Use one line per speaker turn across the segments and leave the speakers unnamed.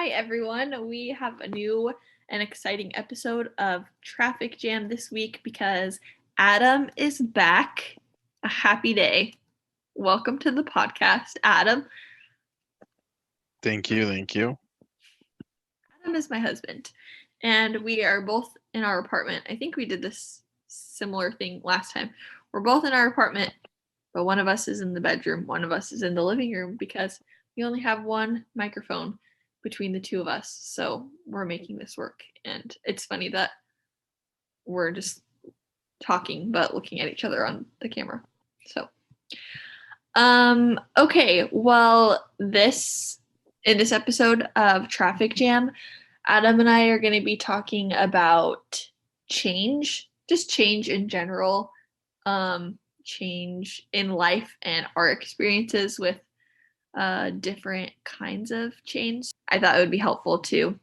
Hi, everyone. We have a new and exciting episode of Traffic Jam this week because Adam is back. A happy day. Welcome to the podcast, Adam.
Thank you, thank you.
Adam is my husband, and we are both in our apartment. I think we did this similar thing last time. We're both in our apartment, but one of us is in the bedroom, one of us is in the living room because we only have one microphone between the two of us. So we're making this work. And it's funny that we're just talking but looking at each other on the camera. So okay, well this in this episode of Traffic Jam, Adam and I are going to be talking about change, just change in general, change in life and our experiences with different kinds of change. I thought it would be helpful to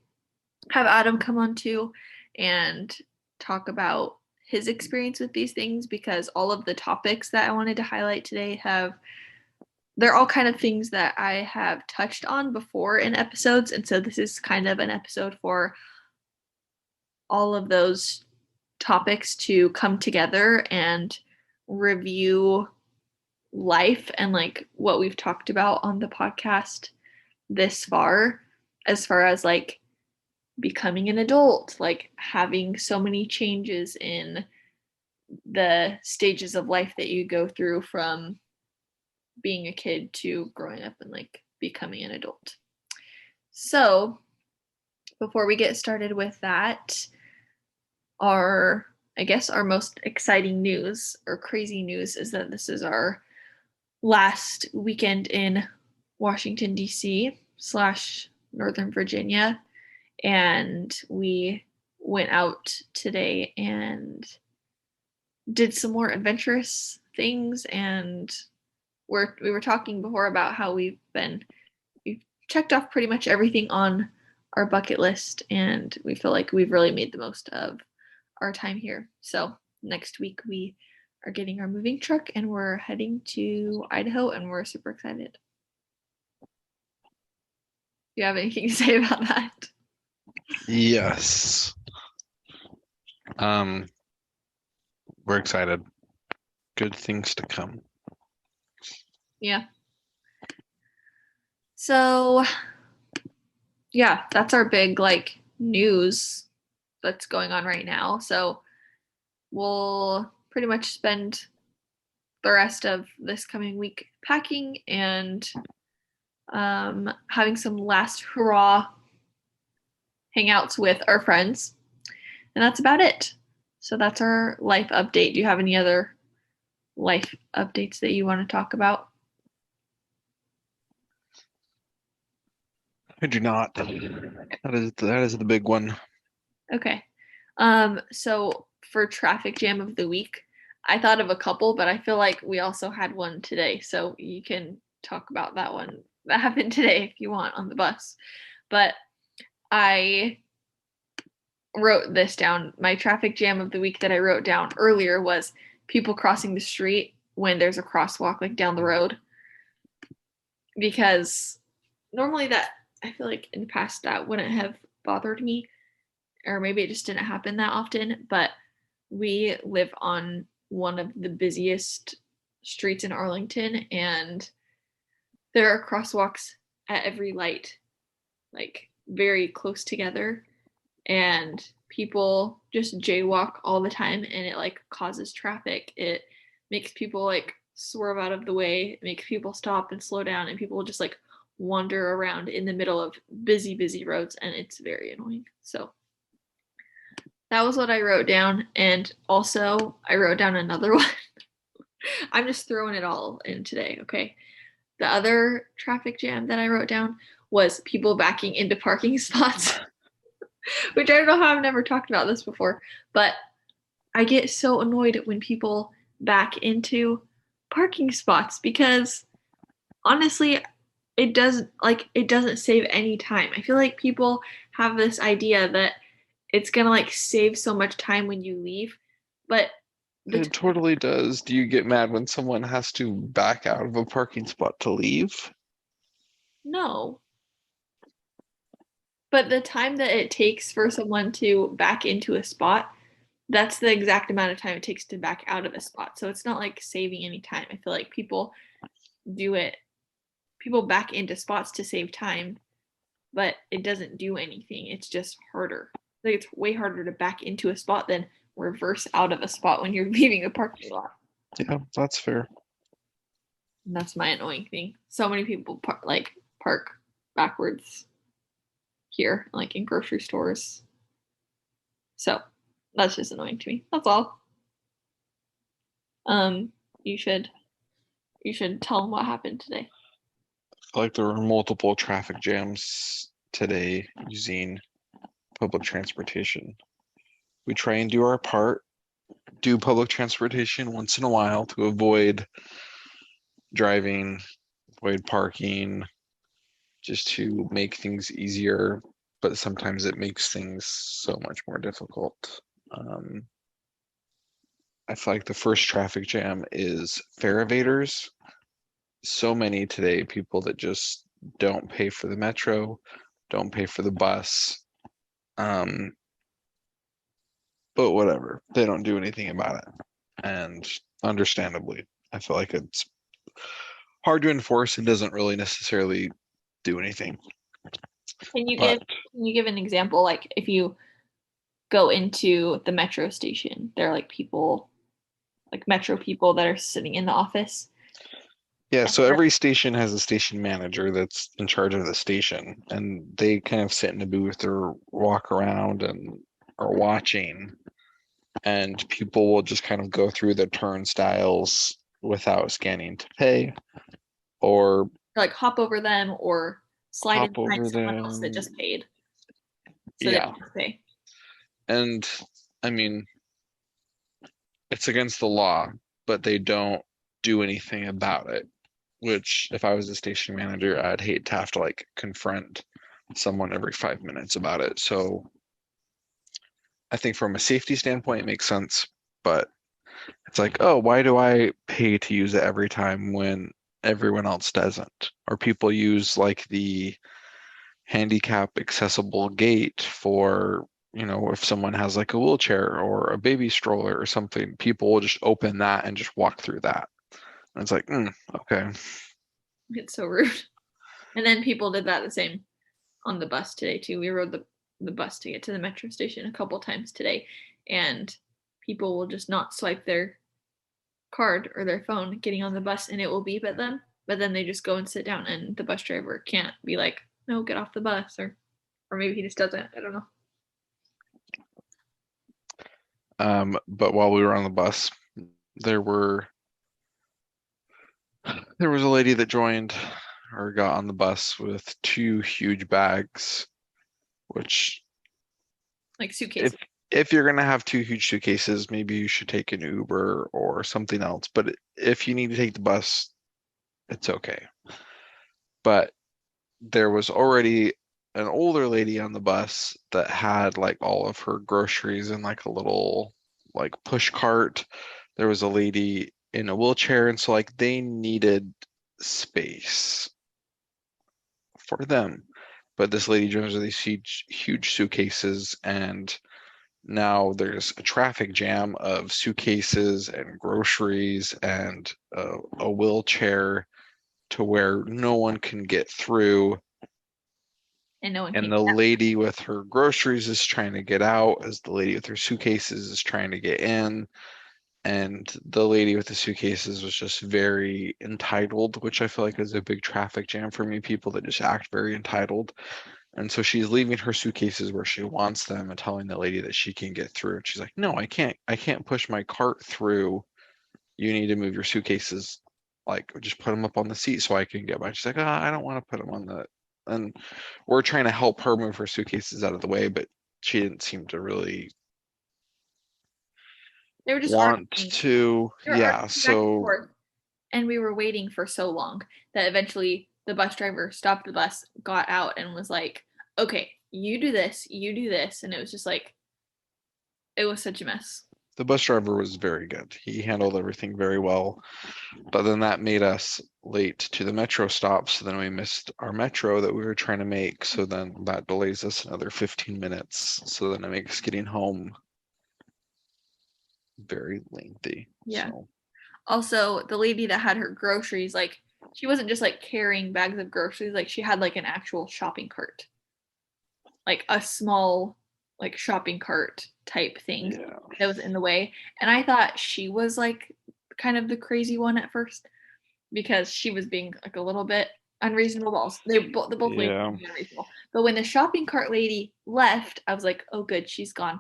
have Adam come on too and talk about his experience with these things because all of the topics that I wanted to highlight today they're all kind of things that I have touched on before in episodes, and so this is kind of an episode for all of those topics to come together and review life and like what we've talked about on the podcast this far, as far as like becoming an adult, like having so many changes in the stages of life that you go through from being a kid to growing up and like becoming an adult. So, before we get started with that, our most exciting news or crazy news is that this is our last weekend in Washington, D.C. / Northern Virginia. And we went out today and did some more adventurous things. And we were talking before about how we've checked off pretty much everything on our bucket list. And we feel like we've really made the most of our time here. So next week we are getting our moving truck and we're heading to Idaho and we're super excited. Do you have anything to say about that?
Yes. We're excited. Good things to come.
Yeah. So, yeah, that's our big like news that's going on right now. So, we'll pretty much spend the rest of this coming week packing and having some last hurrah hangouts with our friends. And that's about it. So that's our life update. Do you have any other life updates that you want to talk about?
I do not. That is the big one.
Okay. So for traffic jam of the week, I thought of a couple, but I feel like we also had one today. So you can talk about that one that happened today if you want on the bus. But I wrote this down. My traffic jam of the week that I wrote down earlier was people crossing the street when there's a crosswalk like down the road. Because normally that I feel like in the past that wouldn't have bothered me, or maybe it just didn't happen that often, but we live on one of the busiest streets in Arlington and there are crosswalks at every light, like very close together, and people just jaywalk all the time and it like causes traffic. It makes people like swerve out of the way, it makes people stop and slow down, and people just like wander around in the middle of busy roads, and it's very annoying. So that was what I wrote down. And also, I wrote down another one. I'm just throwing it all in today, okay? The other traffic jam that I wrote down was people backing into parking spots, which I don't know how I've never talked about this before, but I get so annoyed when people back into parking spots because honestly, it doesn't save any time. I feel like people have this idea that it's gonna like save so much time when you leave, but
It totally does. Do you get mad when someone has to back out of a parking spot to leave?
no. But the time that it takes for someone to back into a spot, that's the exact amount of time it takes to back out of a spot. So it's not like saving any time. I feel like people do it, people back into spots to save time, but it doesn't do anything. It's just harder. Like it's way harder to back into a spot than reverse out of a spot when you're leaving a parking lot.
Yeah, that's fair.
And that's my annoying thing. So many people park backwards here, like in grocery stores. So that's just annoying to me. That's all. Um, you should tell them what happened today.
Like there were multiple traffic jams today using public transportation. We try and do our part, do public transportation once in a while to avoid driving, avoid parking, just to make things easier, but sometimes it makes things so much more difficult. I feel like the first traffic jam is fare evaders. So many today, people that just don't pay for the metro, don't pay for the bus. Um, but whatever, they don't do anything about it. And understandably, I feel like it's hard to enforce and doesn't really necessarily do anything.
Can you
But
give an example? Like if you go into the metro station, there are like people, like metro people that are sitting in the office.
yeah,
And
so every station has a station manager that's in charge of the station, and they kind of sit in a booth or walk around and are watching, and people will just kind of go through the turnstiles without scanning to pay, or
like hop over them or slide in
hop
behind
over
someone else that
them.
just paid so they
Yeah,
don't have to pay.
and I mean, it's against the law, but they don't do anything about it. Which, if I was a station manager, I'd hate to have to like confront someone every 5 minutes about it. So I think from a safety standpoint, it makes sense. But it's like, oh, why do I pay to use it every time when everyone else doesn't? Or people use like the handicap accessible gate for, if someone has like a wheelchair or a baby stroller or something, people will just open that and just walk through that. And it's like, okay.
It's so rude. And then people did that the same on the bus today too. We rode the bus to get to the metro station a couple times today, and people will just not swipe their card or their phone getting on the bus, and it will beep at them. But then they just go and sit down, and the bus driver can't be like, "No, get off the bus," or maybe he just doesn't. I don't know.
But while we were on the bus, there were there was a lady that joined or got on the bus with two huge bags, which
Like
if
suitcases.
if you're gonna have two huge suitcases, maybe you should take an Uber or something else. But if you need to take the bus, it's okay. But there was already an older lady on the bus that had like all of her groceries in like a little like push cart. There was a lady in a wheelchair, and so like they needed space for them. But this lady joins with these huge suitcases, and now there's a traffic jam of suitcases and groceries and a wheelchair to where no one can get through.
And no one
And
came.
the lady with her groceries is trying to get out as the lady with her suitcases is trying to get in. And the lady with the suitcases was just very entitled, which I feel like is a big traffic jam for me, people that just act very entitled. And so she's leaving her suitcases where she wants them and telling the lady that she can get through. And she's like, "No, I can't push my cart through. You need to move your suitcases, like just put them up on the seat so I can get by." She's like, I don't want to put them on the, and we're trying to help her move her suitcases out of the way, but she didn't seem to really
They were just
want
arguing.
to.
They were
Yeah,
arguing back and
so
forth, and we were waiting for so long that eventually the bus driver stopped the bus, got out, and was like, "Okay, you do this, and it was just like it was such a mess.
The bus driver was very good. He handled everything very well. But then that made us late to the metro stop. So then we missed our metro that we were trying to make. So then that delays us another 15 minutes. So then it makes getting home very lengthy.
Yeah.
So
Also, the lady that had her groceries, like, she wasn't just like carrying bags of groceries, like she had like an actual shopping cart, like a small like shopping cart type thing
yeah.
that was in the way. And I thought she was like kind of the crazy one at first because she was being like a little bit unreasonable. But also, the both ladies
Yeah.
were being unreasonable. But when the shopping cart lady left, I was like, oh good, she's gone.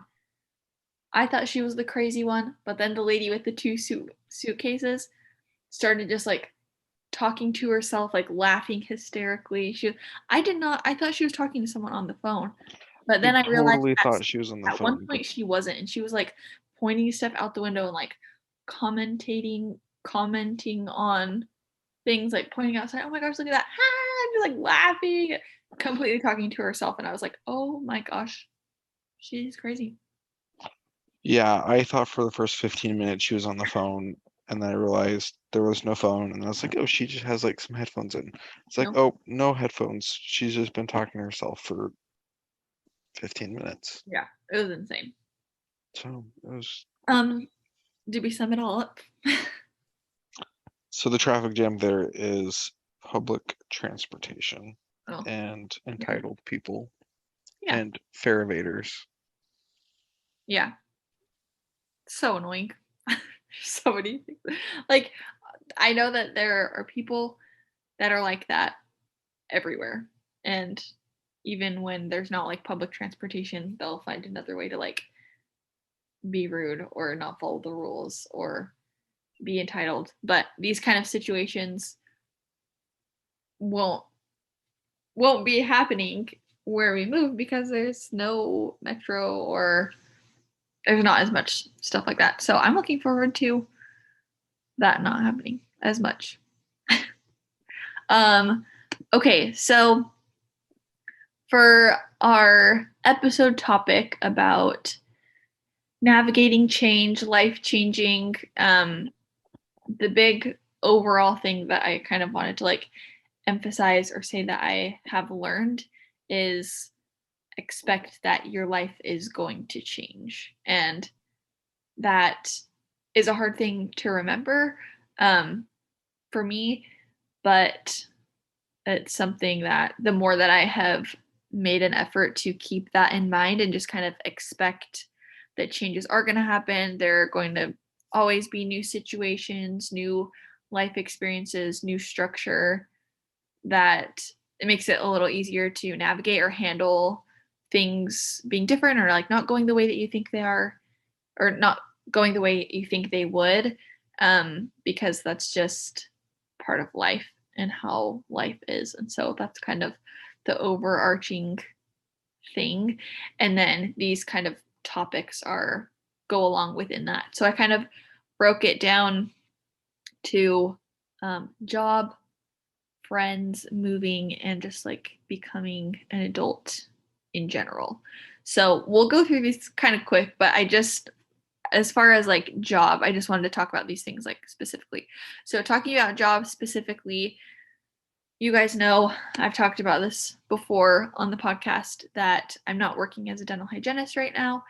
I thought she was the crazy one, but then the lady with the two suitcases started just like talking to herself, like laughing hysterically. I did not, I thought she was talking to someone on the phone. But
I
then I realized
totally thought she was on the
at one
phone, but
point she wasn't. And she was like pointing stuff out the window and like commenting on things, like pointing outside. Oh my gosh, look at that. Ah, just like laughing, completely talking to herself. And I was like, oh my gosh, she's crazy.
yeah, I thought for the first 15 minutes she was on the phone, and then I realized there was no phone, and I was like, oh, she just has like some headphones in. It's like,
No.
oh, no headphones. She's just been talking to herself for 15 minutes.
Yeah, it was insane.
So it was
Um, did we sum it all up?
so the traffic jam there is public transportation
Oh,
and
yeah.
entitled people
Yeah.
and fare evaders.
Yeah. So annoying. So many things. Like, I know that there are people that are like that everywhere. And even when there's not like public transportation, they'll find another way to like be rude or not follow the rules or be entitled. But these kind of situations won't won't be happening where we move because there's no metro or there's not as much stuff like that. So I'm looking forward to that not happening as much. um okay, so for our episode topic about navigating change, life changing, the big overall thing that I kind of wanted to like emphasize or say that I have learned is expect that your life is going to change. And that is a hard thing to remember for me, but it's something that the more that I have made an effort to keep that in mind and just kind of expect that changes are going to happen, there are going to always be new situations, new life experiences, new structure, that it makes it a little easier to navigate or handle things being different or like not going the way that you think they are or not going the way you think they would, because that's just part of life and how life is. And so that's kind of the overarching thing. And then these kind of topics are go along within that. So I kind of broke it down to job, friends, moving, and just like becoming an adult in general. So we'll go through these kind of quick, but I just, as far as like job, I just wanted to talk about these things like specifically. So talking about job specifically, you guys know I've talked about this before on the podcast that I'm not working as a dental hygienist right now,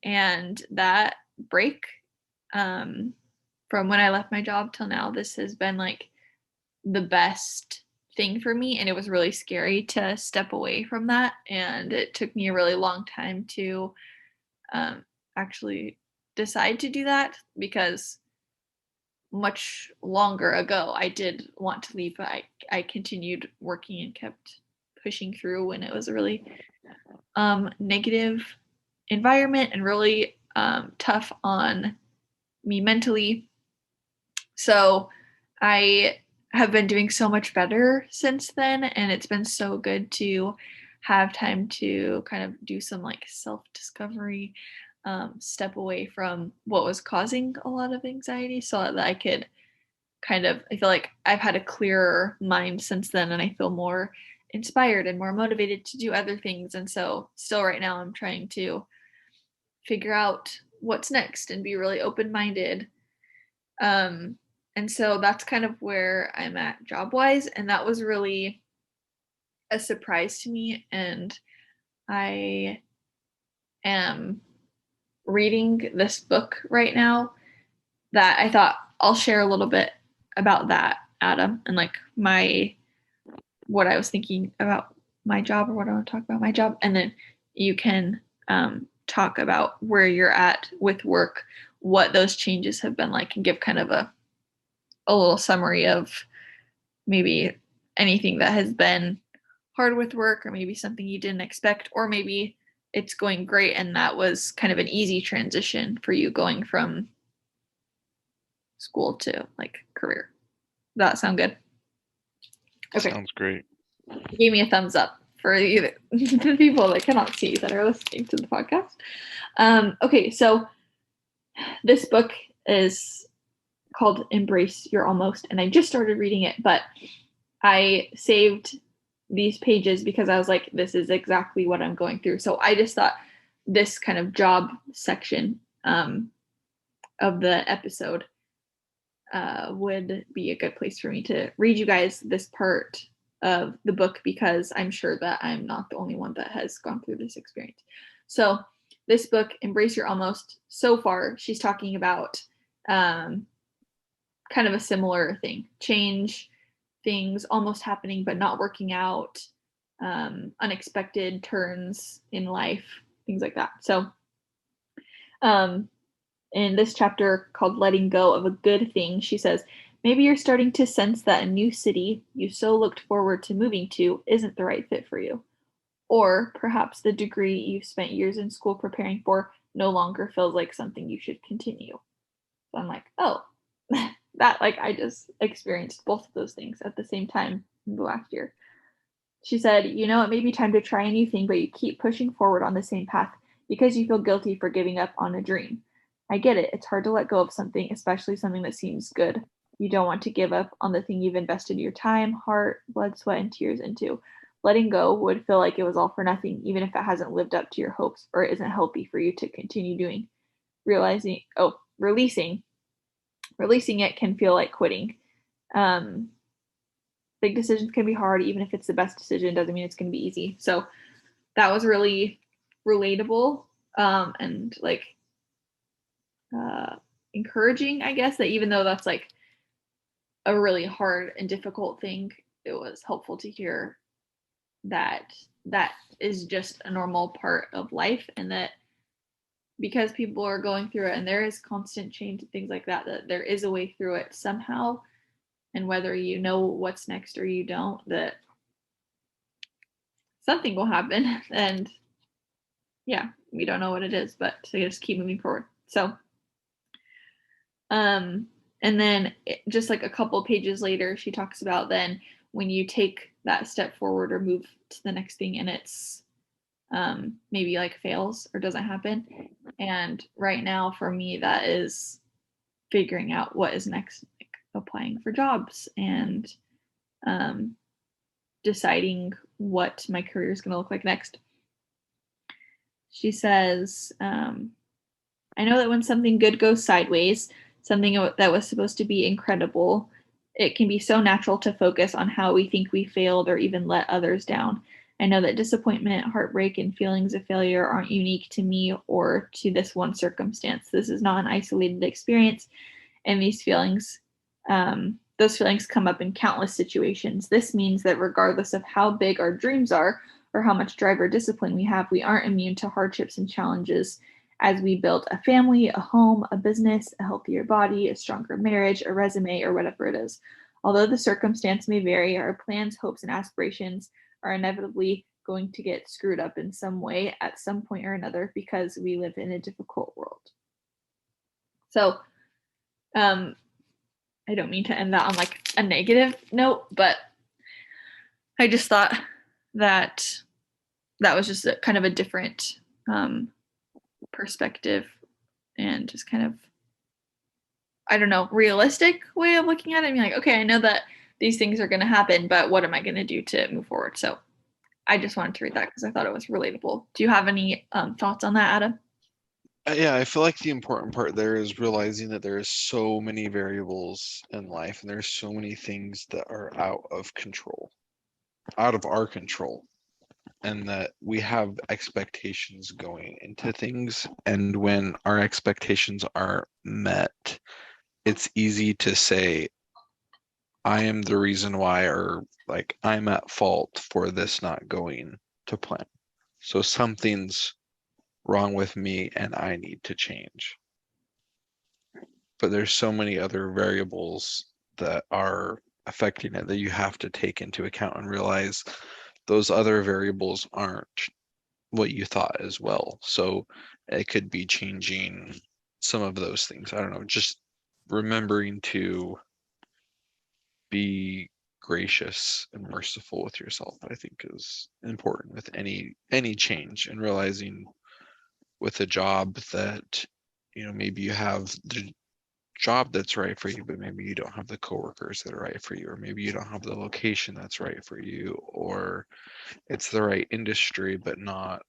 and that break, um, from when I left my job till now, this has been like the best thing for me, and it was really scary to step away from that, and it took me a really long time to actually decide to do that because much longer ago I did want to leave, but I continued working and kept pushing through when it was a really negative environment and really tough on me mentally. So I have been doing so much better since then, and it's been so good to have time to kind of do some like self discovery, step away from what was causing a lot of anxiety so that I could kind of, I feel like I've had a clearer mind since then, and I feel more inspired and more motivated to do other things. And so, still, right now, I'm trying to figure out what's next and be really open-minded. And so that's kind of where I'm at job-wise, and that was really a surprise to me. And I am reading this book right now that I thought I'll share a little bit about that, Adam, and like what I was thinking about my job, or what I want to talk about my job, and then you can talk about where you're at with work, what those changes have been like, and give kind of a little summary of maybe anything that has been hard with work, or maybe something you didn't expect, or maybe it's going great and that was kind of an easy transition for you going from school to like career. Does that sound good? Okay.
Sounds great.
You gave me a thumbs up for you, the people that cannot see that are listening to the podcast. Okay, so this book is called Embrace Your Almost, and I just started reading it, but I saved these pages because I was like, this is exactly what I'm going through. So I just thought this kind of job section of the episode would be a good place for me to read you guys this part of the book, because I'm sure that I'm not the only one that has gone through this experience. So this book, Embrace Your Almost, so far she's talking about kind of a similar thing: change, things almost happening but not working out, unexpected turns in life, things like that. So in this chapter called Letting Go of a Good Thing, she says, maybe you're starting to sense that a new city you so looked forward to moving to isn't the right fit for you. Or perhaps the degree you've spent years in school preparing for no longer feels like something you should continue. So I'm like, oh, that, like, I just experienced both of those things at the same time in the last year. She said, you know, it may be time to try a new thing, but you keep pushing forward on the same path because you feel guilty for giving up on a dream. I get it. It's hard to let go of something, especially something that seems good. You don't want to give up on the thing you've invested your time, heart, blood, sweat, and tears into. Letting go would feel like it was all for nothing, even if it hasn't lived up to your hopes or isn't healthy for you to continue doing. Releasing it can feel like quitting. Big decisions can be hard. Even if it's the best decision, doesn't mean it's going to be easy. So that was really relatable, and like encouraging, I guess, that even though that's like a really hard and difficult thing, it was helpful to hear that that is just a normal part of life, and that because people are going through it and there is constant change and things like that, that there is a way through it somehow. And whether you know what's next or you don't, that something will happen. And yeah, we don't know what it is, but to just keep moving forward. So and then just like a couple pages later, she talks about then when you take that step forward or move to the next thing and it's maybe like fails or doesn't happen. And right now for me, that is figuring out what is next, like applying for jobs and deciding what my career is going to look like next. She says, I know that when something good goes sideways, something that was supposed to be incredible, it can be so natural to focus on how we think we failed or even let others down. I know that disappointment, heartbreak, and feelings of failure aren't unique to me or to this one circumstance. This is not an isolated experience, and those feelings come up in countless situations. This means that regardless of how big our dreams are or how much drive or discipline we have, we aren't immune to hardships and challenges as we build a family, a home, a business, a healthier body, a stronger marriage, a resume, or whatever it is. Although the circumstance may vary, our plans, hopes, and aspirations are inevitably going to get screwed up in some way at some point or another because we live in a difficult world. So, I don't mean to end that on like a negative note, but I just thought that that was just kind of a different perspective and just kind of, I don't know, realistic way of looking at it. I mean, like, okay, I know that these things are going to happen, but what am I going to do to move forward? So I just wanted to read that because I thought it was relatable. Do you have any thoughts on that, Adam?
Yeah, I feel like the important part there is realizing that there is so many variables in life and there's so many things that are out of control, out of our control, and that we have expectations going into things. And when our expectations aren't met, it's easy to say, I am the reason why, or like, I'm at fault for this not going to plan. So something's wrong with me and I need to change. But there's so many other variables that are affecting it that you have to take into account and realize those other variables aren't what you thought as well. So it could be changing some of those things. I don't know, just remembering to be gracious and merciful with yourself, I think is important with any change, and realizing with a job that, maybe you have the job that's right for you, but maybe you don't have the coworkers that are right for you, or maybe you don't have the location that's right for you, or it's the right industry, but not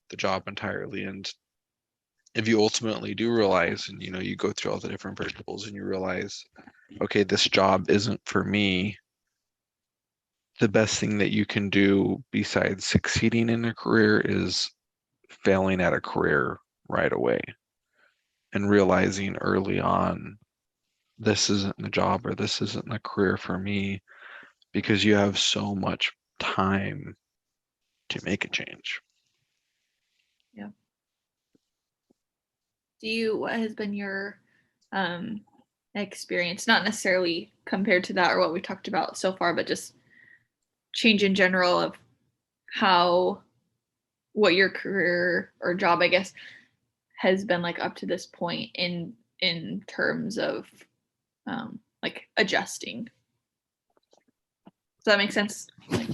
the job entirely. And if you ultimately do realize, and you go through all the different variables and you realize, okay, this job isn't for me, the best thing that you can do besides succeeding in a career is failing at a career right away and realizing early on, this isn't the job or this isn't the career for me, because you have so much time to make a change.
Yeah. What has been your um experience, not necessarily compared to that or what we talked about so far, but just change in general of how what your career or job, I guess, has been like up to this point in terms of like adjusting. Does that make sense? Like,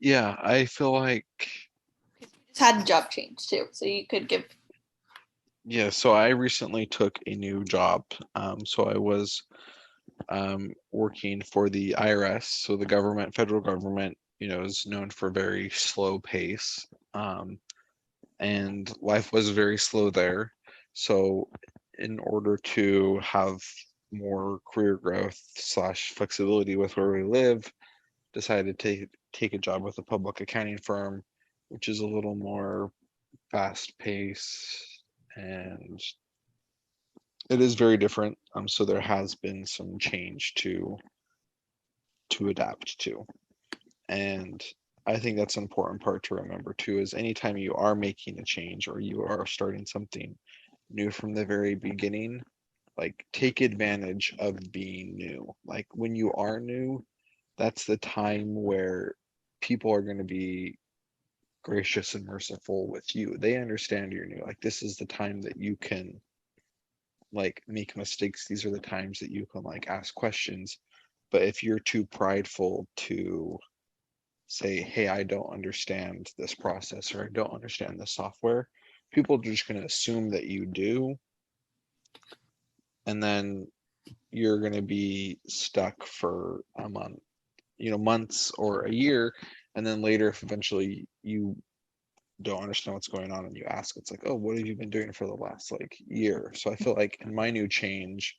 Yeah, I feel like,
just had a job change too, so you could give.
yeah, so I recently took a new job. So I was working for the IRS. So the government, federal government, is known for very slow pace. And life was very slow there. So in order to have more career growth slash flexibility with where we live, decided to take a job with a public accounting firm, which is a little more fast paced, and it is very different. So there has been some change to adapt to. And I think that's an important part to remember too, is anytime you are making a change or you are starting something new from the very beginning, like, take advantage of being new. Like, when you are new, that's the time where people are going to be gracious and merciful with you. They understand you're new. Like, this is the time that you can, like, make mistakes. These are the times that you can, like, ask questions. But if you're too prideful to say, hey, I don't understand this process or I don't understand the software, people are just going to assume that you do. And then you're going to be stuck for a month, months or a year. And then later, if eventually you don't understand what's going on and you ask, it's like, oh, what have you been doing for the last like year? So I feel like in my new change,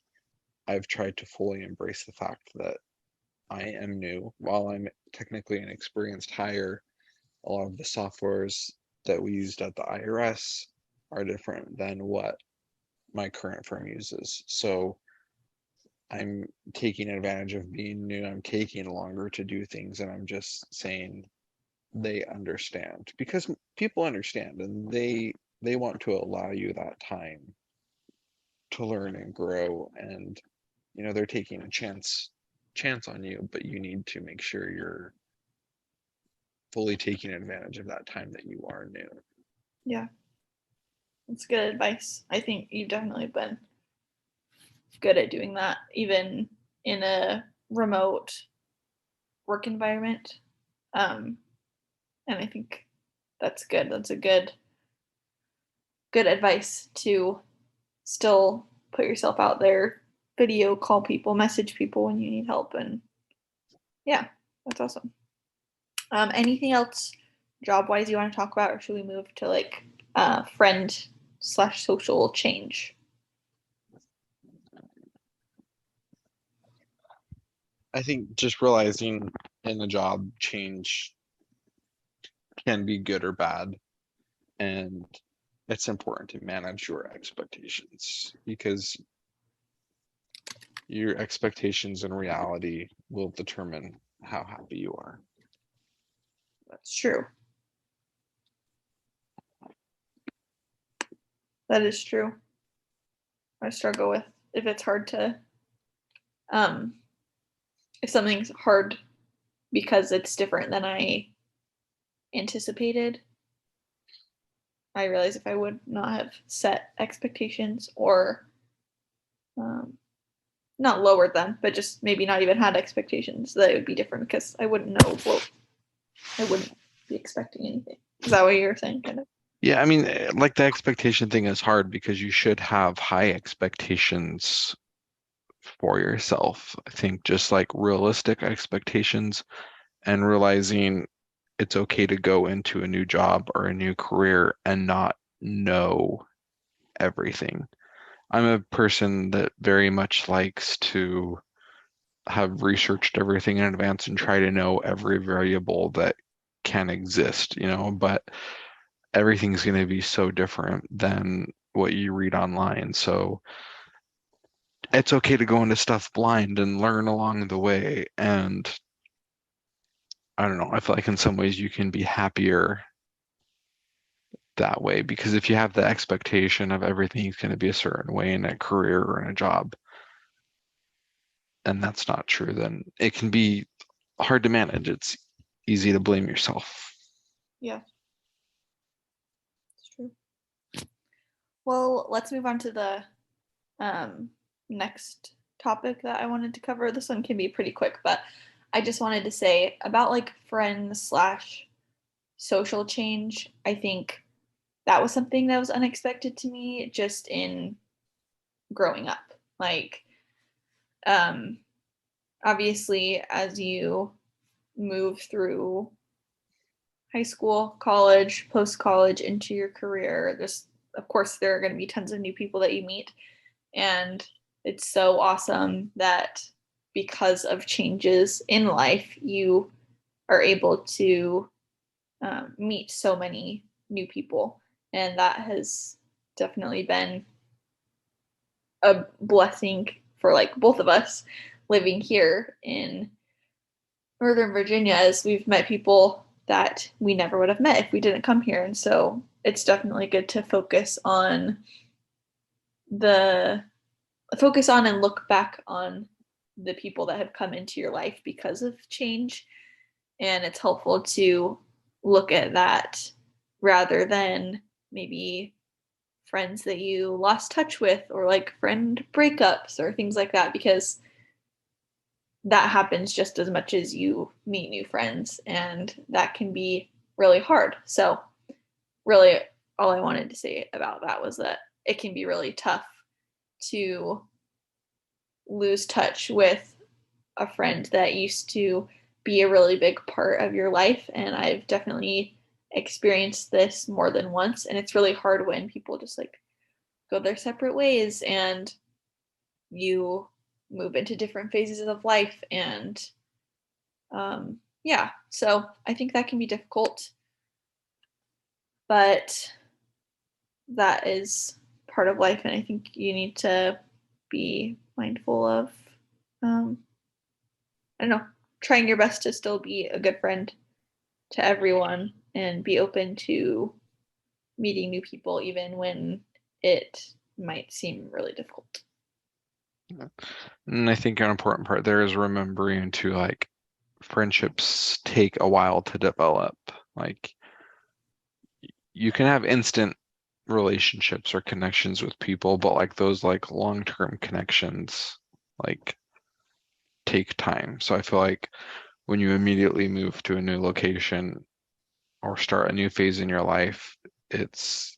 I've tried to fully embrace the fact that I am new. While I'm technically an experienced hire, a lot of the softwares that we used at the IRS are different than what my current firm uses. So I'm taking advantage of being new. I'm taking longer to do things, and I'm just saying they understand, because people understand and they want to allow you that time to learn and grow. And they're taking a chance on you, but you need to make sure you're fully taking advantage of that time that you are new.
Yeah, that's good advice. I think you've definitely been good at doing that, even in a remote work environment. Um, and I think that's good. That's a good advice to still put yourself out there, video call people, message people when you need help, and yeah, that's awesome. Anything else job wise you want to talk about, or should we move to like friend slash social change?
I think just realizing in a job change can be good or bad, and it's important to manage your expectations because your expectations and reality will determine how happy you are.
That's true. That is true. I struggle with if it's hard to um if something's hard because it's different than I anticipated. I realize if I would not have set expectations or um, not lowered them, but just maybe not even had expectations, that it would be different because I wouldn't know what I wouldn't be expecting anything. Is that what you're saying? Kind of.
Yeah, I mean, like the expectation thing is hard because you should have high expectations for yourself. I think just like realistic expectations and realizing it's okay to go into a new job or a new career and not know everything. I'm a person that very much likes to have researched everything in advance and try to know every variable that can exist, but everything's going to be so different than what you read online. So it's okay to go into stuff blind and learn along the way. And I don't know, I feel like in some ways you can be happier that way because if you have the expectation of everything's going to be a certain way in a career or in a job, and that's not true, then it can be hard to manage. It's easy to blame yourself.
Yeah, it's true. Well, let's move on to the next topic that I wanted to cover. This one can be pretty quick, but I just wanted to say about like friends slash social change. I think that was something that was unexpected to me just in growing up. Like, um, obviously, as you move through high school, college, post college, into your career, there's, of course, there are going to be tons of new people that you meet. And it's so awesome that because of changes in life, you are able to meet so many new people. And that has definitely been a blessing for like both of us living here in Northern Virginia, as we've met people that we never would have met if we didn't come here. And so it's definitely good to the focus on and look back on the people that have come into your life because of change. And it's helpful to look at that rather than maybe friends that you lost touch with or like friend breakups or things like that, because that happens just as much as you meet new friends, and that can be really hard. So really all I wanted to say about that was that it can be really tough to lose touch with a friend that used to be a really big part of your life. And I've definitely experienced this more than once. And it's really hard when people just like go their separate ways and you move into different phases of life. And yeah, so I think that can be difficult, but that is part of life. And I think you need to be mindful of, I don't know, trying your best to still be a good friend to everyone and be open to meeting new people, even when it might seem really difficult.
And I think an important part there is remembering to like friendships take a while to develop. Like you can have instant relationships or connections with people, but like those like long-term connections like take time. So I feel like when you immediately move to a new location or start a new phase in your life, it's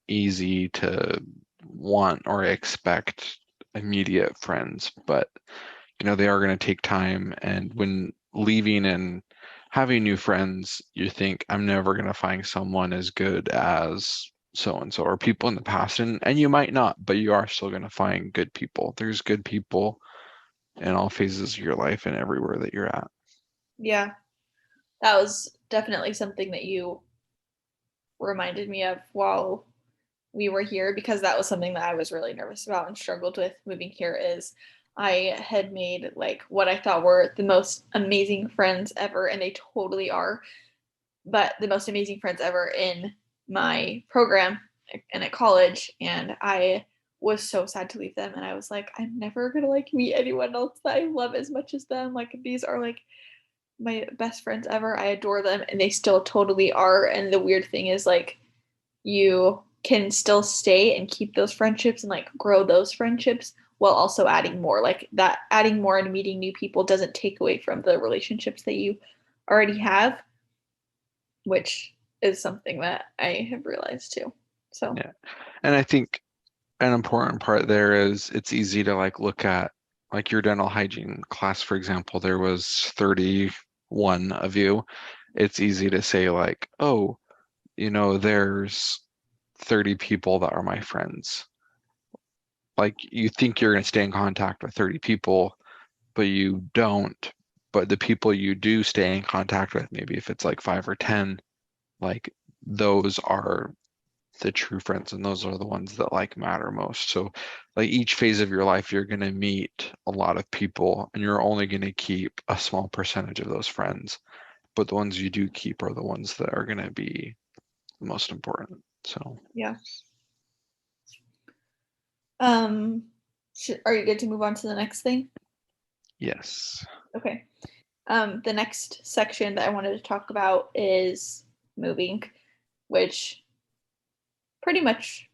easy to want or expect immediate friends, but they are going to take time. And when leaving and having new friends, you think I'm never going to find someone as good as so and so or people in the past, and you might not, but you are still going to find good people. There's good people in all phases of your life and everywhere that you're at.
Yeah, that was definitely something that you reminded me of while we were here, because that was something that I was really nervous about and struggled with moving here. Is I had made like what I thought were the most amazing friends ever, and they totally are, but the most amazing friends ever in my program and at college. And I was so sad to leave them. And I was like, I'm never gonna like meet anyone else that I love as much as them. Like these are like my best friends ever. I adore them and they still totally are. And the weird thing is like you can still stay and keep those friendships and like grow those friendships while also adding more. Like that adding more and meeting new people doesn't take away from the relationships that you already have, which is something that I have realized too. So,
Yeah. And I think an important part there is it's easy to like look at like your dental hygiene class, for example, there was 31 of you. It's easy to say like, oh, there's 30 people that are my friends. Like you think you're going to stay in contact with 30 people, but you don't. But the people you do stay in contact with, maybe if it's like 5 or 10, like those are the true friends and those are the ones that like matter most. So like each phase of your life, you're going to meet a lot of people and you're only going to keep a small percentage of those friends. But the ones you do keep are the ones that are going to be the most important. So,
yeah. Um, are you good to move on to the next thing?
yes.
Okay. The next section that I wanted to talk about is moving, which pretty much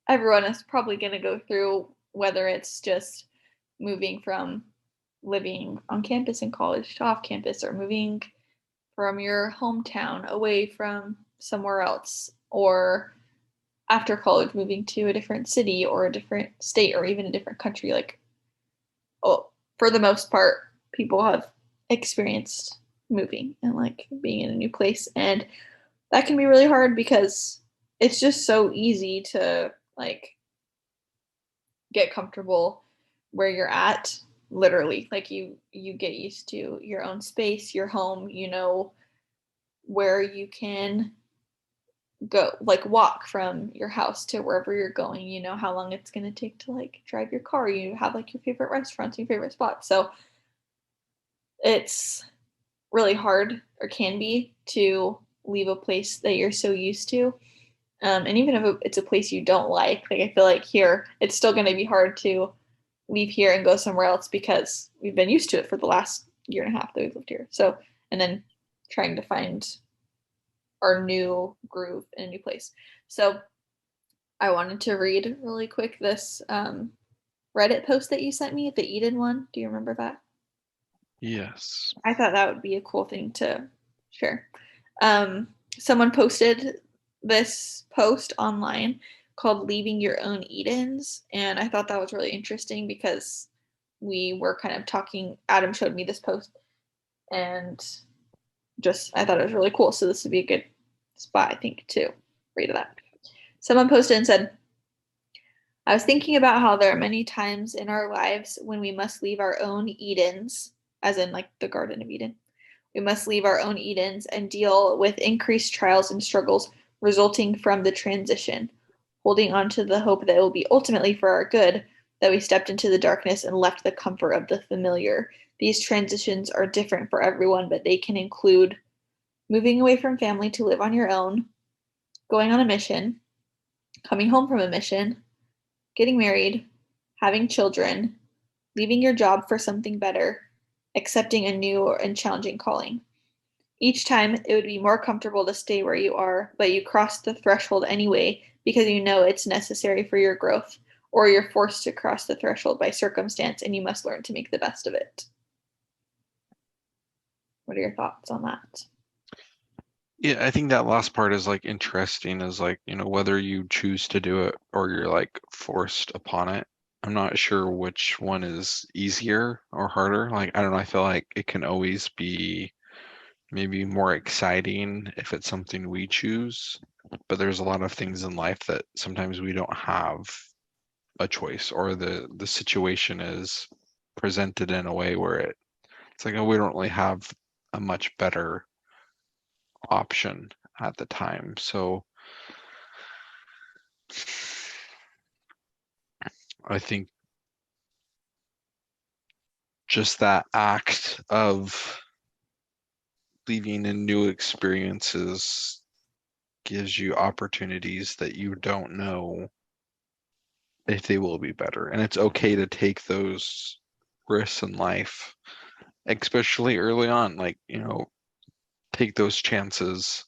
everyone is probably going to go through, whether it's just moving from living on campus in college to off campus, or moving from your hometown away from somewhere else, or after college moving to a different city or a different state or even a different country. Like, oh, for the most part, people have experienced moving and like being in a new place, and that can be really hard because it's just so easy to like get comfortable where you're at, literally. Like you get used to your own space, your home, where you can go, like walk from your house to wherever you're going, how long it's going to take to like drive your car, you have like your favorite restaurants, your favorite spots. So it's really hard, or can be, to leave a place that you're so used to. And even if it's a place you don't like I feel like here it's still going to be hard to leave here and go somewhere else because we've been used to it for the last year and a half that we've lived here. So, and then trying to find our new groove in a new place. So, I wanted to read really quick this Reddit post that you sent me, the Eden one. Do you remember that?
Yes.
I thought that would be a cool thing to share. Someone posted this post online called Leaving Your Own Edens. And I thought that was really interesting because we were kind of talking. Adam showed me this post and just, I thought it was really cool. So this would be a good spot, I think, to read that. Someone posted and said, I was thinking about how there are many times in our lives when we must leave our own Edens, as in like the Garden of Eden. We must leave our own Edens and deal with increased trials and struggles resulting from the transition, holding on to the hope that it will be ultimately for our good that we stepped into the darkness and left the comfort of the familiar. These transitions are different for everyone, but they can include moving away from family to live on your own, going on a mission, coming home from a mission, getting married, having children, leaving your job for something better, accepting a new and challenging calling. Each time, it would be more comfortable to stay where you are, but you cross the threshold anyway because you know it's necessary for your growth, or you're forced to cross the threshold by circumstance and you must learn to make the best of it. What are your thoughts on that?
Yeah, I think that last part is like interesting is like, whether you choose to do it or you're like forced upon it. I'm not sure which one is easier or harder. Like, I don't know, I feel like it can always be maybe more exciting if it's something we choose. But there's a lot of things in life that sometimes we don't have a choice, or the situation is presented in a way where it's like, oh, we don't really have a much better option at the time. So I think just that act of leaving in new experiences gives you opportunities that you don't know if they will be better. And it's okay to take those risks in life, especially early on, like, take those chances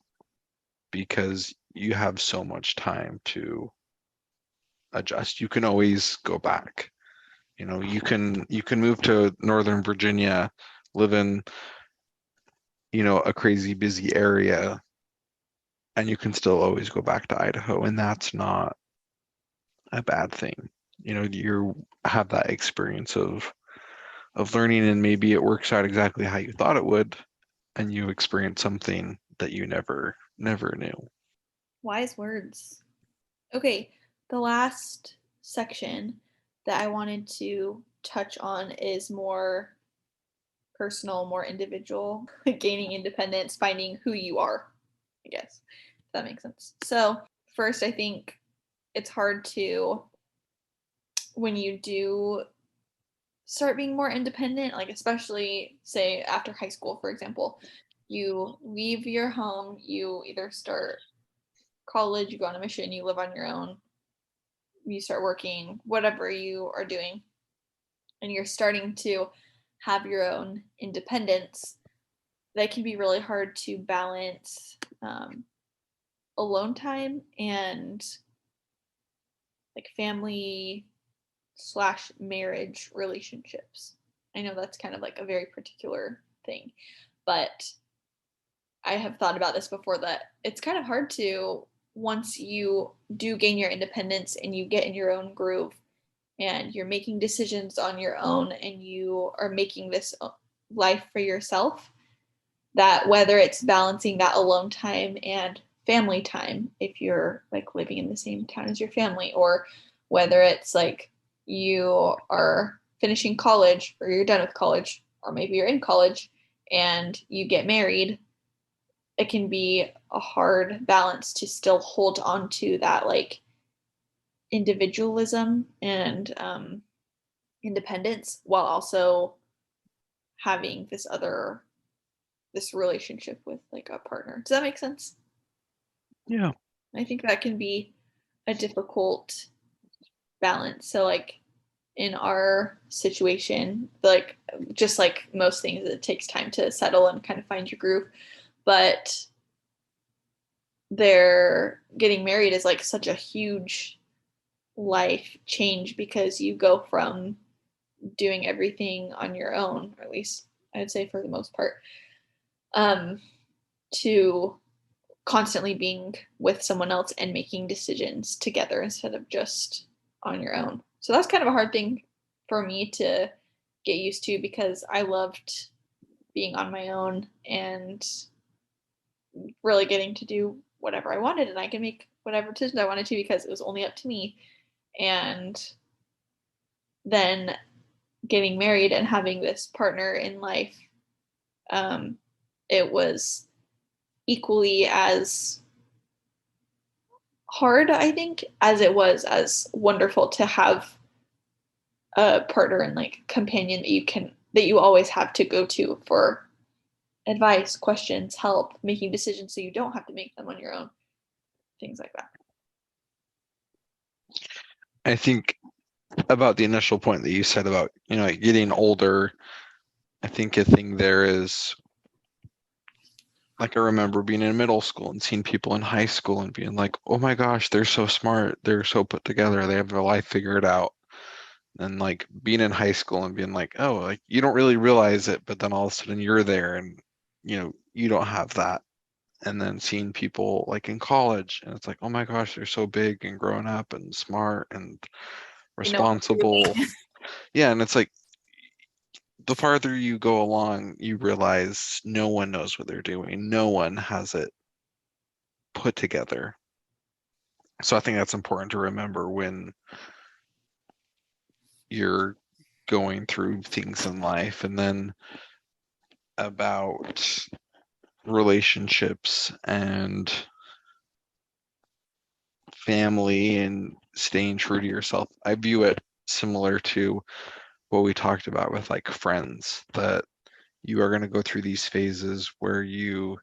because you have so much time to adjust. You can always go back. You can move to Northern Virginia, live in, a crazy busy area, and you can still always go back to Idaho, and that's not a bad thing. You have that experience of learning, and maybe it works out exactly how you thought it would, and you experience something that you never knew.
Wise words. Okay, the last section that I wanted to touch on is more personal, more individual, gaining independence, finding who you are, I guess. If that makes sense. So, first, I think it's hard to, when you do start being more independent, like especially say after high school, for example, you leave your home, you either start college, you go on a mission, you live on your own, you start working, whatever you are doing, and you're starting to have your own independence, that can be really hard to balance alone time and like family slash marriage relationships. I know that's kind of like a very particular thing, but I have thought about this before, that it's kind of hard to, once you do gain your independence and you get in your own groove and you're making decisions on your own and you are making this life for yourself, that whether it's balancing that alone time and family time, if you're like living in the same town as your family, or whether it's like you are finishing college or you're done with college, or maybe you're in college and you get married, it can be a hard balance to still hold on to that like individualism and independence while also having this relationship with like a partner. Does that make sense?
Yeah.
I think that can be a difficult balance. So like in our situation, like just like most things, it takes time to settle and kind of find your groove. But they're getting married is like such a huge life change because you go from doing everything on your own, or at least I would say for the most part, um, to constantly being with someone else and making decisions together instead of just on your own. So that's kind of a hard thing for me to get used to because I loved being on my own and really getting to do whatever I wanted, and I can make whatever decisions I wanted to because it was only up to me. And then getting married and having this partner in life, um, it was equally as hard, I think, as it was as wonderful to have a partner and like companion that you always have to go to for advice, questions, help, making decisions so you don't have to make them on your own, things like that.
I think about the initial point that you said about, like getting older, I think a thing there is, like, I remember being in middle school and seeing people in high school and being like, oh my gosh, they're so smart, they're so put together, they have their life figured out. And like being in high school and being like, oh, like you don't really realize it, but then all of a sudden you're there and you don't have that. And then seeing people like in college and it's like, oh my gosh, they're so big and grown up and smart and
You know,
responsible. Yeah, and it's like the farther you go along, you realize no one knows what they're doing. No one has it put together. So I think that's important to remember when you're going through things in life. And then about relationships and family and staying true to yourself, I view it similar to what we talked about with like friends, that you are going to go through these phases where you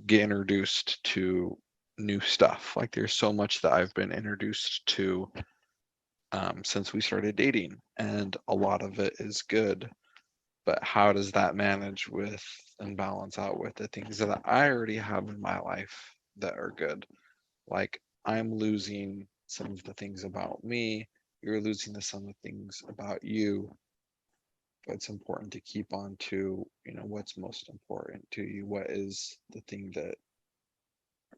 get introduced to new stuff. Like there's so much that I've been introduced to since we started dating, and a lot of it is good. But how does that manage with and balance out with the things that I already have in my life that are good? Like I'm losing some of the things about me, you're losing some of the things about you. But it's important to keep on to, what's most important to you, what is the thing that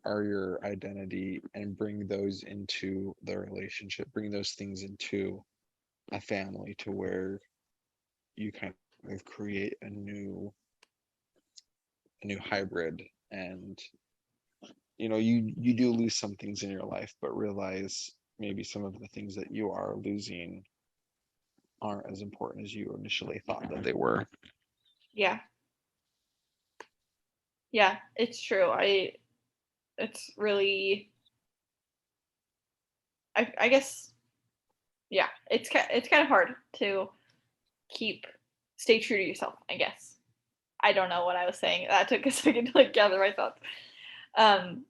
are your identity, and bring those into the relationship, bring those things into a family to where you kind of create a new hybrid. And you do lose some things in your life, but realize maybe some of the things that you are losing aren't as important as you initially thought that they were.
Yeah. Yeah, it's true. It's really, I guess, yeah, it's kind of hard to stay true to yourself, I guess. I don't know what I was saying. That took a second to like gather my thoughts.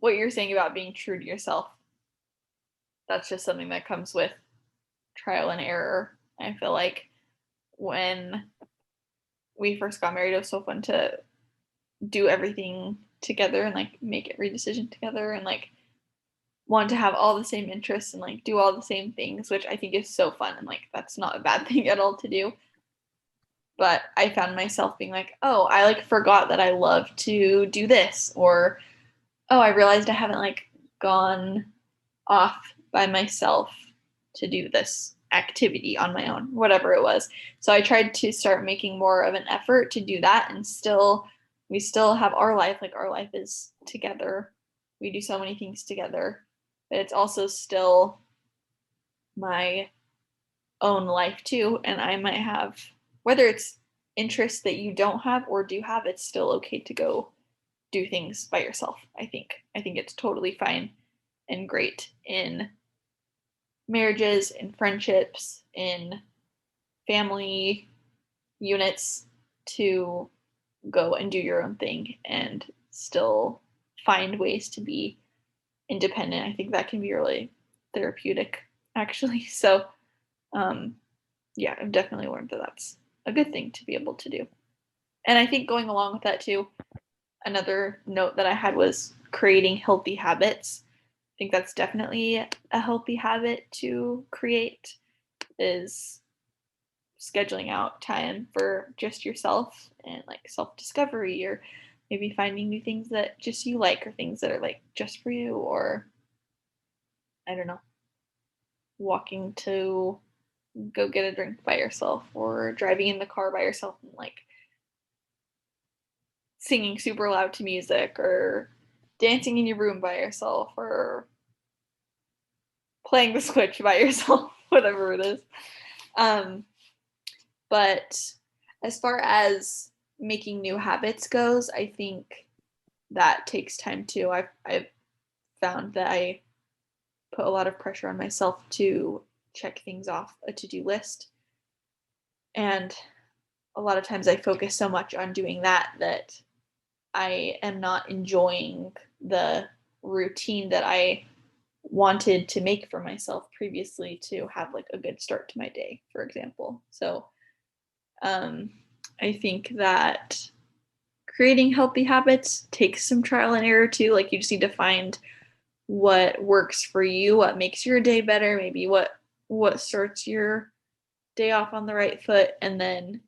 What you're saying about being true to yourself, that's just something that comes with trial and error. I feel like when we first got married, it was so fun to do everything together and like make every decision together and like want to have all the same interests and like do all the same things, which I think is so fun, and like that's not a bad thing at all to do. But I found myself being like, oh, I like forgot that I love to do this, or oh, I realized I haven't like gone off by myself to do this activity on my own, whatever it was. So I tried to start making more of an effort to do that, and we still have our life, like our life is together. We do so many things together, but it's also still my own life too, and I might have, whether it's interests that you don't have or do have, it's still okay to go do things by yourself. I think it's totally fine and great in marriages, in friendships, in family units to go and do your own thing and still find ways to be independent. I think that can be really therapeutic, actually. So, um, yeah, I've definitely learned that that's a good thing to be able to do. And I think going along with that too, another note that I had was creating healthy habits. I think that's definitely a healthy habit to create, is scheduling out time for just yourself and like self discovery, or maybe finding new things that just you like, or things that are like just for you, or I don't know, walking to go get a drink by yourself, or driving in the car by yourself and like singing super loud to music, or dancing in your room by yourself, or playing the Switch by yourself, whatever it is. Um, but as far as making new habits goes, I think that takes time too. I've found that I put a lot of pressure on myself to check things off a to-do list, and a lot of times I focus so much on doing that I am not enjoying the routine that I wanted to make for myself previously to have like a good start to my day, for example. So um, I think that creating healthy habits takes some trial and error too. Like you just need to find what works for you, what makes your day better, maybe what starts your day off on the right foot, and then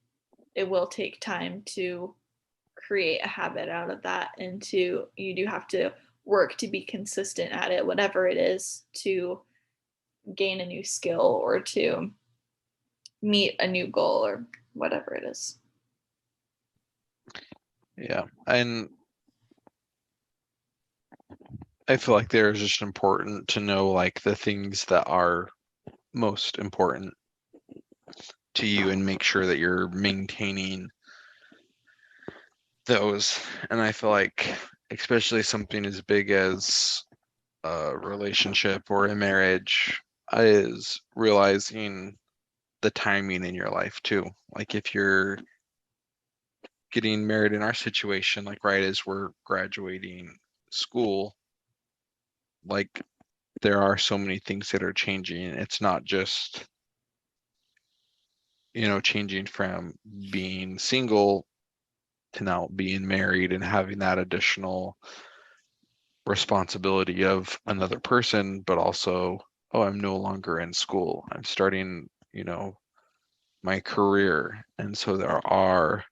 it will take time to create a habit out of that, and you do have to work to be consistent at it, whatever it is, to gain a new skill or to meet a new goal or whatever it is.
Yeah. And I feel like they're just important to know like the things that are most important to you and make sure that you're maintaining those. And I feel like especially something as big as a relationship or a marriage is realizing the timing in your life too. Like if you're getting married in our situation, like right as we're graduating school, like there are so many things that are changing. It's not just, changing from being single to now being married and having that additional responsibility of another person, but also, oh, I'm no longer in school. I'm starting, my career. And so there are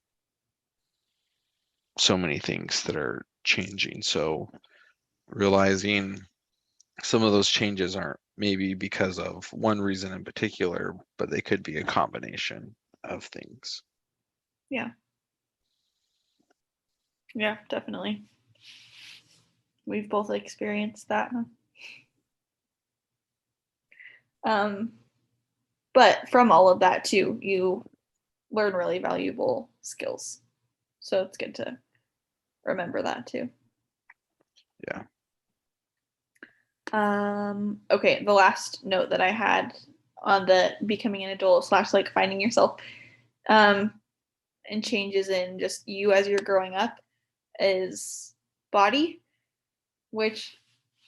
so many things that are changing. So realizing some of those changes aren't maybe because of one reason in particular, but they could be a combination of things.
Yeah. Yeah, definitely. We've both experienced that. Um, but from all of that too, you learn really valuable skills. So it's good to remember that too.
Yeah.
Okay, the last note that I had on the becoming an adult slash like finding yourself, um, and changes in just you as you're growing up is body, which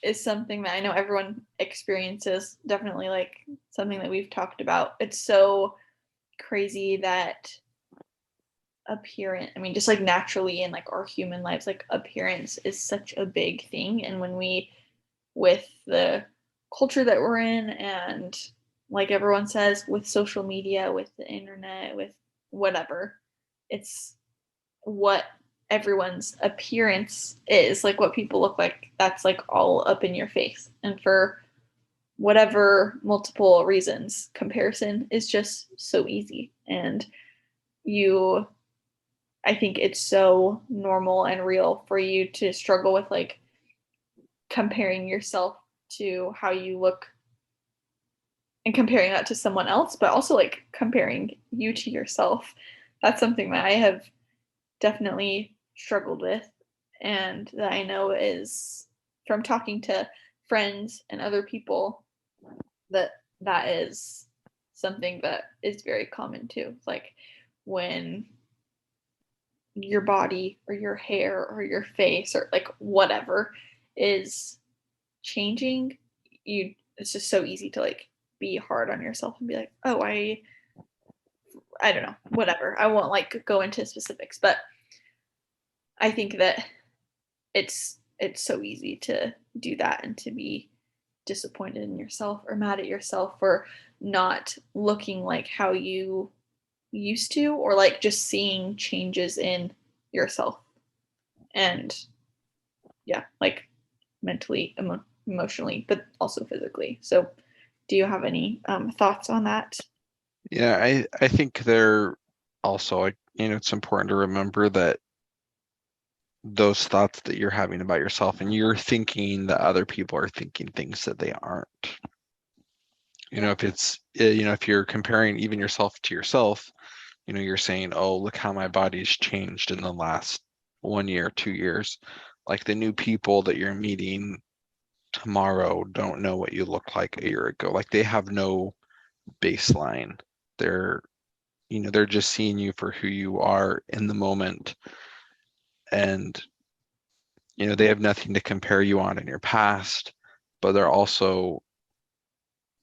is something that I know everyone experiences, definitely like something that we've talked about. It's so crazy that appearance, I mean, just like naturally in like our human lives, like appearance is such a big thing. And when we, with the culture that we're in, and like everyone says, with social media, with the internet, with whatever, it's what everyone's appearance is, like what people look like, that's like all up in your face. And for whatever multiple reasons, comparison is just so easy. And you, I think it's so normal and real for you to struggle with like comparing yourself to how you look and comparing that to someone else, but also like comparing you to yourself. That's something that I have definitely struggled with, and that I know is from talking to friends and other people that that is something that is very common too. Like when your body or your hair or your face or like whatever is changing, you, it's just so easy to like be hard on yourself and be like, oh, I don't know, whatever. I won't like go into specifics, but I think that it's so easy to do that and to be disappointed in yourself or mad at yourself for not looking like how you used to, or like just seeing changes in yourself. And yeah, like mentally, emotionally, but also physically. So do you have any thoughts on that?
Yeah, I think they're also like, it's important to remember that those thoughts that you're having about yourself and you're thinking that other people are thinking things that they aren't.
Yeah.
If it's, if you're comparing even yourself to yourself, you're saying, oh, look how my body's changed in the last 1 year, 2 years. Like the new people that you're meeting tomorrow don't know what you looked like a year ago. Like they have no baseline. They're, they're just seeing you for who you are in the moment. And, they have nothing to compare you on in your past, but they're also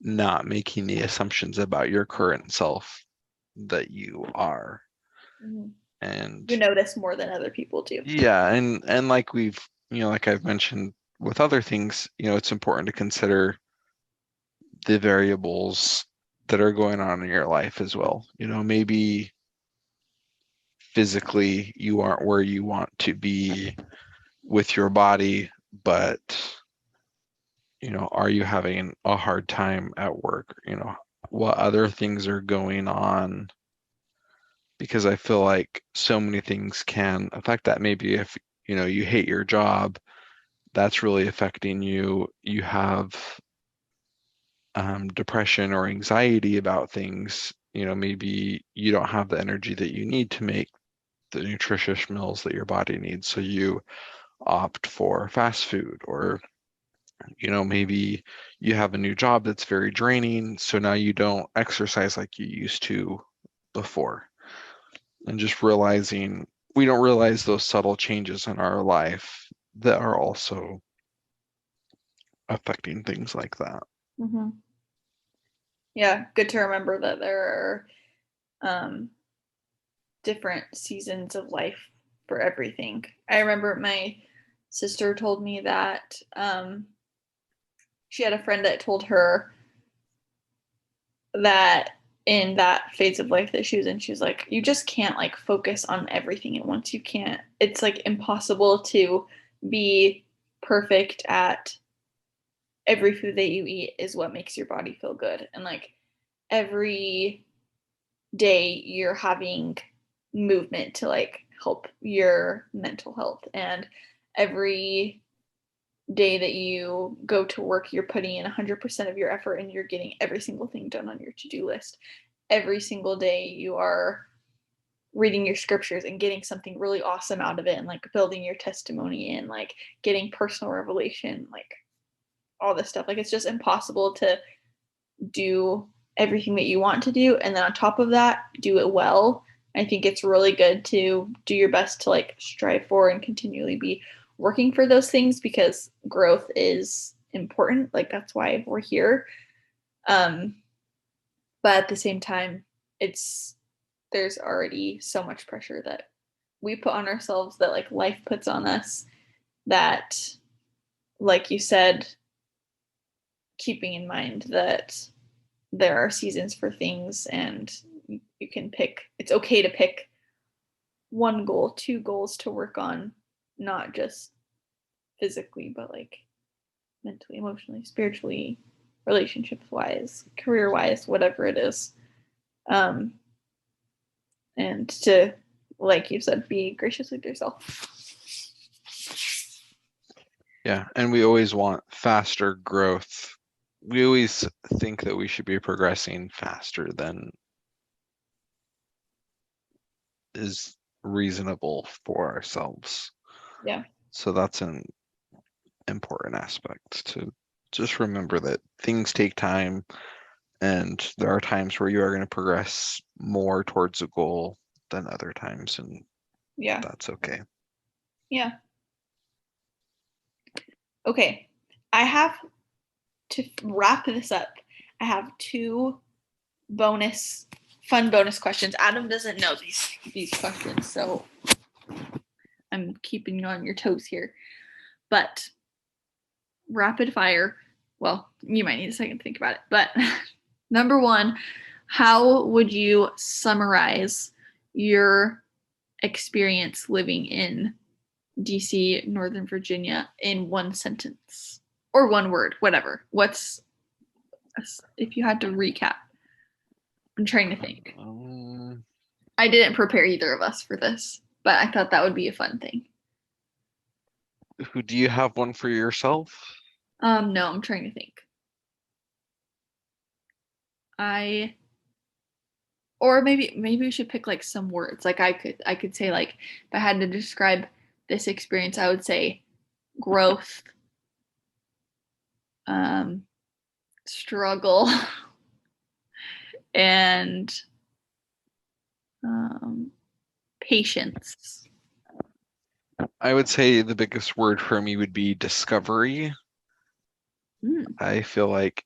not making the assumptions about your current self that you are.
Mm-hmm. You
And
notice more than other people do.
yeah, and like we've, like I've mentioned with other things, it's important to consider the variables that are going on in your life as well. Maybe physically you aren't where you want to be with your body, but are you having a hard time at work? What other things are going on because I feel like so many things can affect that. Maybe if, you hate your job, that's really affecting you. You have depression or anxiety about things, maybe you don't have the energy that you need to make the nutritious meals that your body needs. So you opt for fast food, or, maybe you have a new job that's very draining. So now you don't exercise like you used to before. And just realizing we don't realize those subtle changes in our life that are also affecting things like that.
Mm-hmm. Yeah, good to remember that there are different seasons of life for everything. I remember my sister told me that she had a friend that told her that in that phase of life that she was in, she was like, you just can't like focus on everything at once. You can't, it's like impossible to be perfect at every food that you eat is what makes your body feel good. And like every day you're having movement to like help your mental health, and every day that you go to work you're putting in 100% of your effort and you're getting every single thing done on your to-do list. Every single day you are reading your scriptures and getting something really awesome out of it, and like building your testimony and like getting personal revelation, like all this stuff. Like it's just impossible to do everything that you want to do and then on top of that do it well. I think it's really good to do your best to like strive for and continually be working for those things, because growth is important. Like that's why we're here. um but at the same time, it's there's already so much pressure that we put on ourselves, that like life puts on us, that, like you said, keeping in mind that there are seasons for things, and you can pick, it's okay to pick one goal, two goals to work on, not just physically, but like mentally, emotionally, spiritually, relationships wise, career wise, whatever it is. Um, and to, like you said, be gracious with yourself.
Yeah, and we always want faster growth. We always think that we should be progressing faster than is reasonable for ourselves.
Yeah.
So that's an important aspect to just remember that things take time, and there are times where you are going to progress more towards a goal than other times, and
Yeah.
that's okay.
Yeah. Okay. I have to wrap this up. I have two fun bonus questions. Adam doesn't know these questions, so I'm keeping you on your toes here. But rapid fire. Well, you might need a second to think about it. But number one, how would you summarize your experience living in DC, Northern Virginia, in one sentence or one word, whatever? What's, if you had to recap? I'm trying to think. I didn't prepare either of us for this, but I thought that would be a fun thing.
Who do you have one for yourself?
No, I'm trying to think. I or maybe we should pick like some words. Like I could say, like, if I had to describe this experience, I would say growth, um, struggle, and um, patience.
I would say the biggest word for me would be discovery.
Mm.
I feel like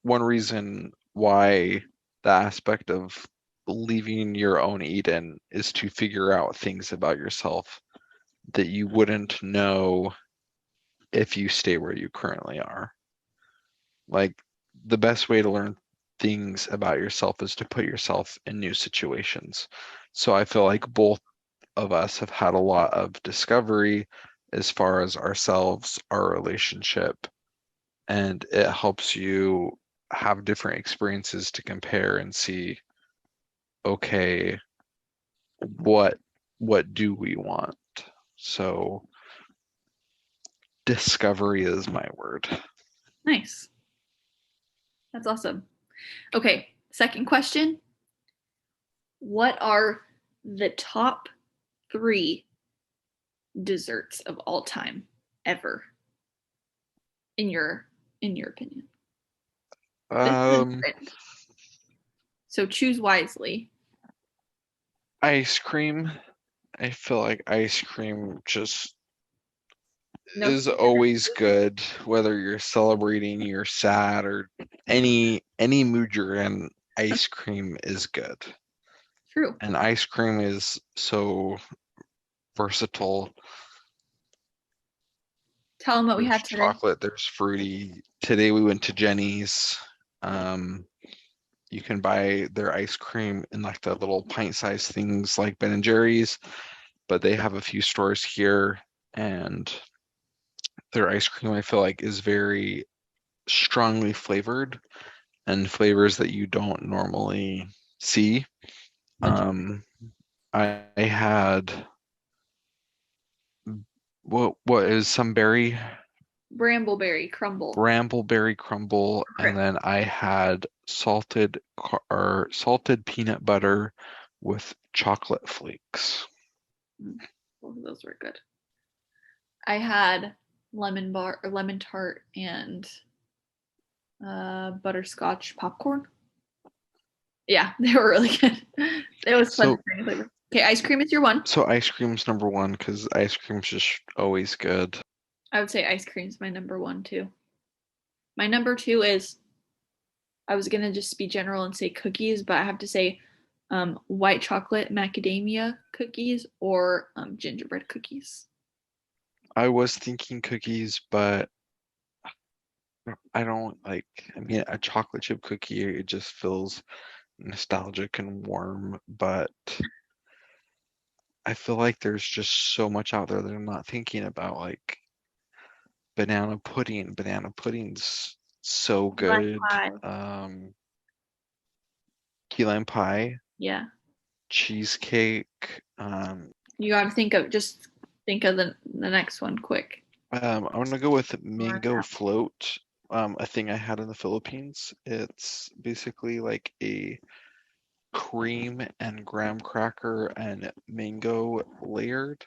one reason why the aspect of leaving your own Eden is to figure out things about yourself that you wouldn't know if you stay where you currently are. Like, the best way to learn things about yourself is to put yourself in new situations. So I feel like both of us have had a lot of discovery as far as ourselves, our relationship, and it helps you have different experiences to compare and see, okay, what do we want? So discovery is my word.
Nice. That's awesome. Okay, second question. What are the top 3 desserts of all time ever in your opinion? This is
Um,
different. So choose wisely.
ice cream. I feel like ice cream just
No
is
sweetener.
always good, whether you're celebrating, you're sad, or any mood you're in, ice cream is good.
True.
And ice cream is so versatile.
Tell them what we
There's
had today.
chocolate, there's fruity. Today we went to Jenny's. Um, you can buy their ice cream in like the little pint-sized things like Ben and Jerry's, but they have a few stores here, and their ice cream I feel like is very strongly flavored and flavors that you don't normally see.
Bunch of
I had what is some berry
brambleberry crumble.
brambleberry crumble, and
Crisp.
then I had salted peanut butter with chocolate flakes.
Both of those were good. I had lemon bar or lemon tart and butterscotch popcorn. Yeah, they were really good. It was fun
So
trying flavor. Okay, ice cream is your one.
so ice cream's number one because ice cream's just always good.
I would say ice cream's my number one too. My number two is I was gonna just be general and say cookies, but I have to say white chocolate macadamia cookies or gingerbread cookies.
I was thinking cookies, but I don't like, I mean, a chocolate chip cookie, it just feels nostalgic and warm, but I feel like there's just so much out there that I'm not thinking about, like banana pudding. Banana pudding's so
Lime
good.
pie.
Key lime pie,
Yeah,
cheesecake.
you got to think of the next one quick.
I'm gonna go with
Or
mango float. A thing I had in the Philippines. It's basically like a cream and graham cracker and mango layered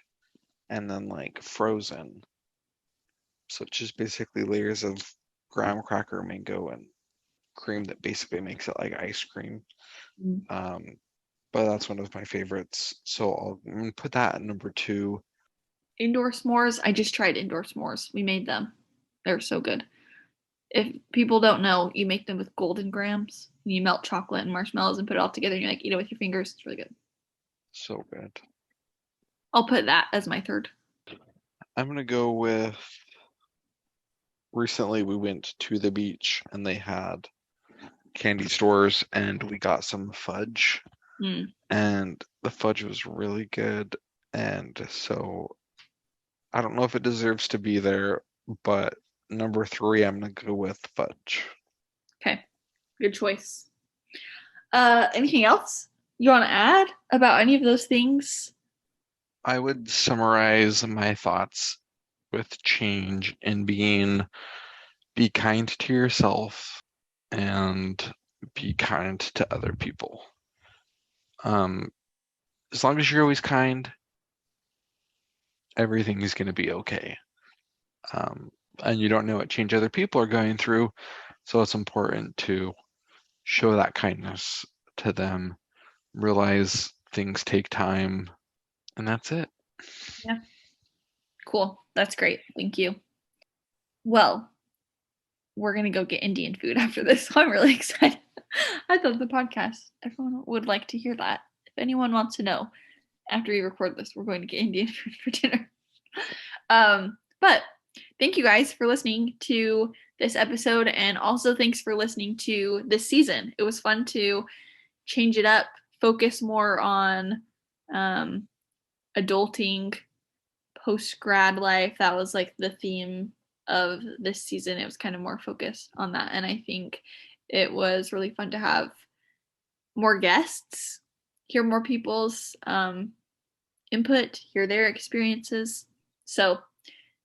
and then like frozen. So it's just basically layers of graham cracker, mango, and cream that basically makes it like ice cream.
Mm.
Um, but that's one of my favorites. So I'm gonna put that at number 2.
Indoor s'mores. I just tried indoor s'mores. We made them. They're so good. If people don't know, you make them with golden grams. You melt chocolate and marshmallows and put it all together and you like eat it with your fingers. It's really good.
So good.
I'll put that as my third.
I'm gonna go with recently we went to the beach and they had candy stores and we got some fudge
Mm.
and the fudge was really good. And so I don't know if it deserves to be there, but number 3, I'm gonna go with fudge.
Okay. Good choice. Anything else you want to add about any of those things?
I would summarize my thoughts with change and be kind to yourself and be kind to other people. Um, as long as you're always kind, everything is going to be okay. And you don't know what change other people are going through, so it's important to show that kindness to them, realize things take time, and that's it.
Yeah. Cool. That's great. Thank you. Well, we're gonna go get Indian food after this, so I'm really excited. I thought the podcast. Everyone would like to hear that. If anyone wants to know, after we record this, we're going to get Indian food for dinner. But thank you guys for listening to this episode, and also thanks for listening to this season. It was fun to change it up, focus more on adulting, post grad life. That was like the theme of this season. It was kind of more focused on that, and I think it was really fun to have more guests hear more people's input, hear their experiences. So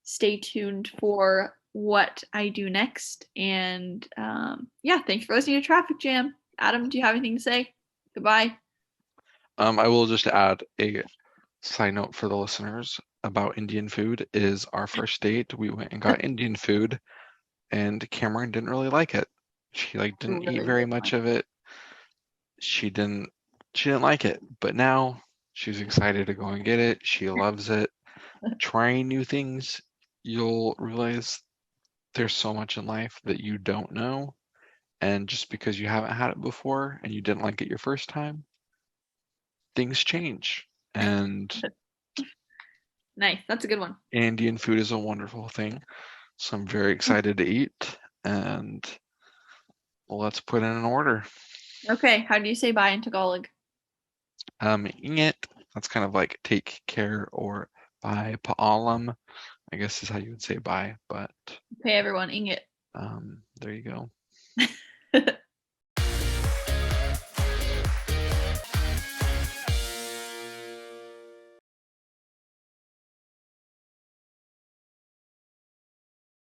stay tuned for what I do next. And yeah, thanks for listening to Traffic Jam. Adam, do you have anything to say? Goodbye.
I will just add a side note for the listeners about Indian food is our first date. We went and got Indian food, and Cameron didn't really like it. She like
I
didn't eat
really
very
did
much
like
of it. She didn't like it, but now she's excited to go and get it. She loves it. Trying new things, you'll realize there's so much in life that you don't know. And just because you haven't had it before and you didn't like it your first time, things change. And
it. Nice. That's a good one.
Indian food is a wonderful thing. So I'm very excited to eat. And let's put in an order.
Okay. How do you say bye in Tagalog?
Ingat, that's kind of like take care or bye. Paalam, I guess is how you would say bye. But
Okay, everyone, ing it.
there you go.